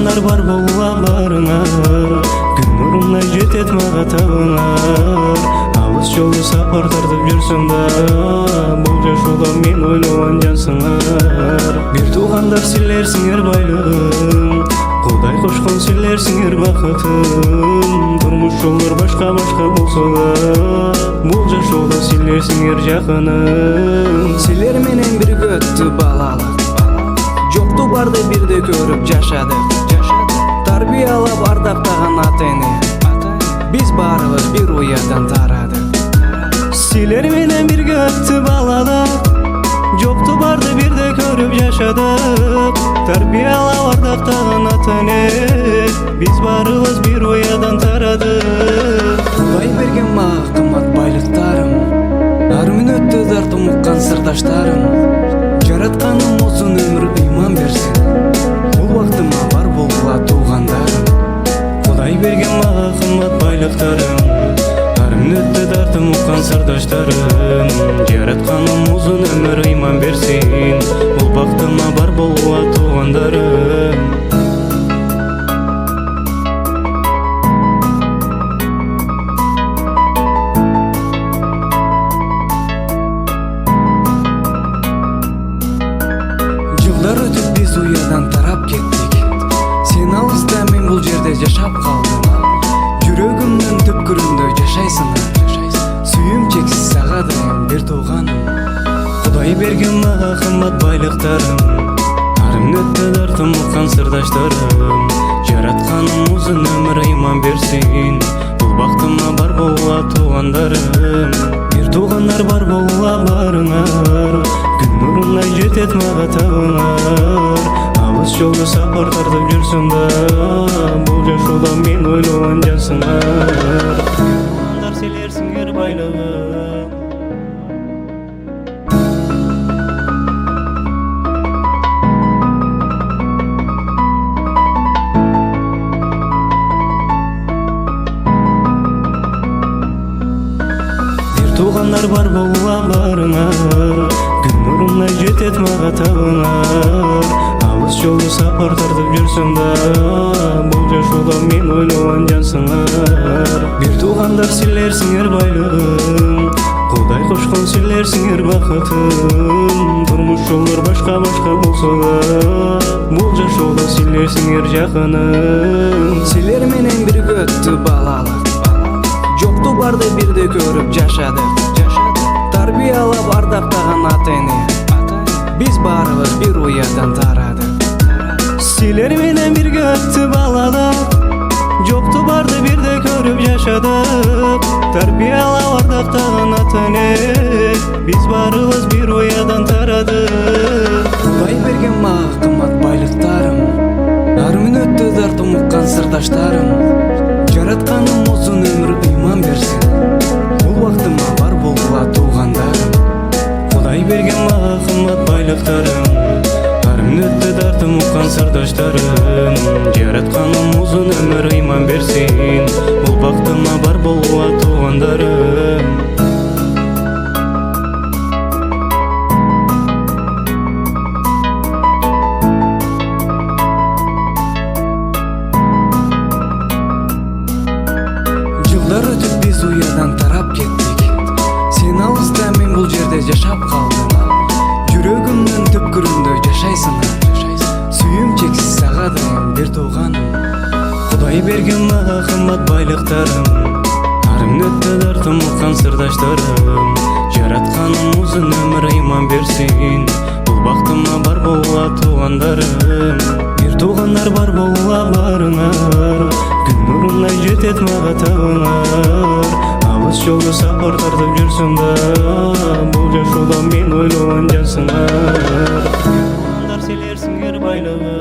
туугандар бар болуларыңар, күн нурундай жетет мага табыңар. Алыс жолду сапар тартып жүрсөм да, бул жашоодо мен ойлогон жансыңар. Бир туугандар силерсиңер байлыгым, Кудай кошкон силерсиңер бакытым. Турмуш жолдор башка болсо да, бул жашоодо силерсиңер жакыным. Силер менен бирге өттү балалык, жокту барды бирде көрүп жашадык. Тарбиялап ардактаган ата эне, биз баарыбыз бир уядан тарадык. Силер менен бирге өттү балалык, жокту барды бирде көрүп жашадык. Тарбиялап ардактаган ата эне, биз баарыбыз бир уядан тарадык. Кудай берген мага кымбат байлыктарым, ар мүнөттө дартым уккан сырдаштарым. Жаратканым узун өмүр ыйман берсин, бул убактыма бар болгула туугандарым. Кудай берген мага кымбат байлыктарым, ар мүнөттө дартым уккан сырдаштарым. Жаратканым узун өмүр ыйман берсин, бул бактыма бар болгула туугандарым. Жылдар өтүп биз уядан тарап кеттик, сен алыста мен бул жерде жашап калдым. Жүрөгүмдүн түпкүрүндө жашайсың, сүйүм чексиз сага дайым бир тууганым. Кудай берген мага кымбат байлыктарым, ар мүнөттө дартым уккан сырдаштарым. Жаратканым узун өмүр ыйман берсин, бул бактыма бар болгула туугандарым. Бир туугандар бар болуларыңар, күн нурундай жетет мага табыңар. Алыс жолду сапар тартып жүрсөм да, бул жашоодо мен ойлогон жансыңар. Туугандар силерсиңер байлыгым. Туугандар бар болуларыңар, күн нурундай жетет мага табыңар. Алыс жолду сапар тартып жүрсөм да, бул жашоодо мен ойлогон жансыңар. Бир туугандар силерсиңер байлыгым, Кудай кошкон силерсиңер бакытым. Турмуш жолдор башка болсо да, бул жашоодо силерсиңер жакыным. Силер менен бирге өттү балалык, жокту барды бирде көрүп жашадык. Тарбиялап ардактаган ата эне, биз баарыбыз бир уядан тарадык. Силер менен бирге өттү балалык, жокту барды бирде көрүп жашадык. Тарбиялап ардактаган ата эне, биз баарыбыз бир уядан тарадык. Кудай берген мага кымбат байлыктарым, ар мүнөттө дартым уккан сырдаштарым. Жаратканым узун өмүр ыйман берсин, бул убактыма бар болгула туугандарым. Кудай берген мага кымбат байлыктарым, ар мүнөттө дартым уккан сырдаштарым. Жаратканым узун өмүр ыйман берсин, бул бактыма бар болгула туугандарым. Жылдар өтүп биз уядан тарап кеттик, сен алыста мен бул жерде жашап калдым. Жүрөгүмдүн түпкүрүндө жашайсың, сүйүм чексиз сага дайым бир тууганым. Кудай берген мага кымбат байлыктарым, ар мүнөттө дартым уккан сырдаштарым. Жаратканым узун өмүр ыйман берсин, бул бактыма бар болгула туугандарым. Бир туугандар бар болуларыңар, күн нурундай жетет мага табыңар. Алыс жолду сапар тартып жүрсөм да, бул жашоодо мен ойлогон жансыңар. Туугандар силерсиңер байлыгым.